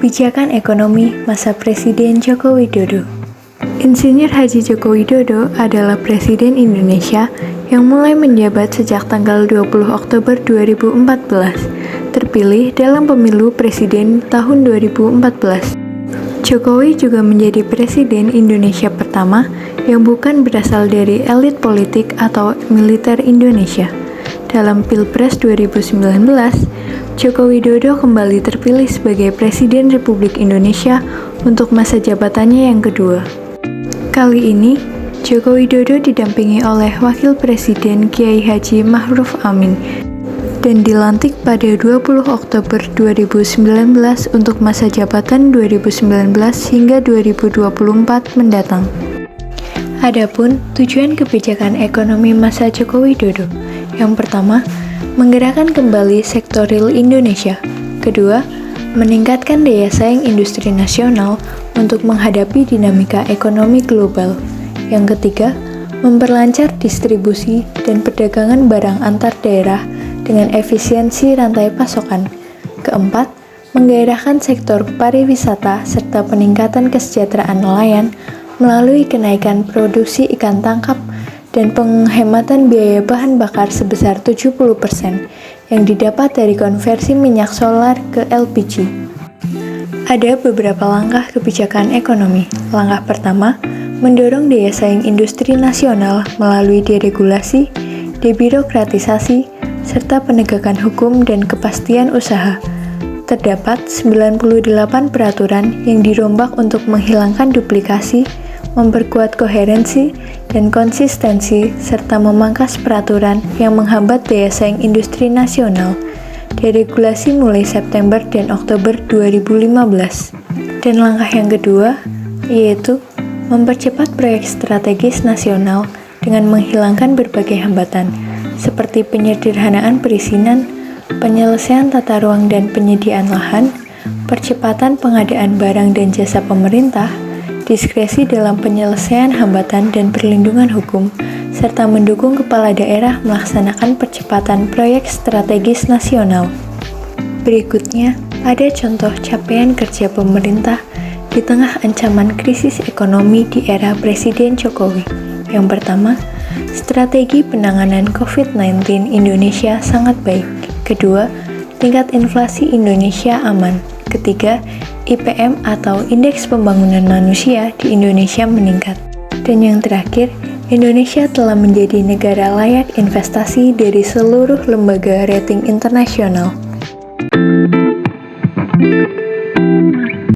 Kebijakan ekonomi masa Presiden Joko Widodo. Insinyur Haji Joko Widodo adalah Presiden Indonesia yang mulai menjabat sejak tanggal 20 Oktober 2014, terpilih dalam pemilu presiden tahun 2014. Jokowi juga menjadi Presiden Indonesia pertama yang bukan berasal dari elit politik atau militer Indonesia. Dalam Pilpres 2019, Joko Widodo kembali terpilih sebagai Presiden Republik Indonesia untuk masa jabatannya yang kedua. Kali ini, Joko Widodo didampingi oleh Wakil Presiden Kiai Haji Ma'ruf Amin dan dilantik pada 20 Oktober 2019 untuk masa jabatan 2019 hingga 2024 mendatang. Adapun tujuan kebijakan ekonomi masa Joko Widodo, yang pertama, menggerakkan kembali sektor real Indonesia. Kedua, meningkatkan daya saing industri nasional untuk menghadapi dinamika ekonomi global. Yang ketiga, memperlancar distribusi dan perdagangan barang antar daerah dengan efisiensi rantai pasokan. Keempat, menggairahkan sektor pariwisata serta peningkatan kesejahteraan nelayan melalui kenaikan produksi ikan tangkap dan penghematan biaya bahan bakar sebesar 70% yang didapat dari konversi minyak solar ke LPG. Ada beberapa langkah kebijakan ekonomi. Langkah pertama, mendorong daya saing industri nasional melalui deregulasi, debirokratisasi, serta penegakan hukum dan kepastian usaha. Terdapat 98 peraturan yang dirombak untuk menghilangkan duplikasi, memperkuat koherensi dan konsistensi, serta memangkas peraturan yang menghambat daya saing industri nasional. Deregulasi mulai September dan Oktober 2015. Dan langkah yang kedua, yaitu mempercepat proyek strategis nasional dengan menghilangkan berbagai hambatan, seperti penyederhanaan perizinan, penyelesaian tata ruang dan penyediaan lahan, percepatan pengadaan barang dan jasa pemerintah, diskresi dalam penyelesaian hambatan dan perlindungan hukum, serta mendukung kepala daerah melaksanakan percepatan proyek strategis nasional. Berikutnya, ada contoh capaian kerja pemerintah di tengah ancaman krisis ekonomi di era Presiden Jokowi. Yang pertama, strategi penanganan COVID-19 Indonesia sangat baik. Kedua, tingkat inflasi Indonesia aman. Ketiga, IPM atau Indeks Pembangunan Manusia di Indonesia meningkat. Dan yang terakhir, Indonesia telah menjadi negara layak investasi dari seluruh lembaga rating internasional.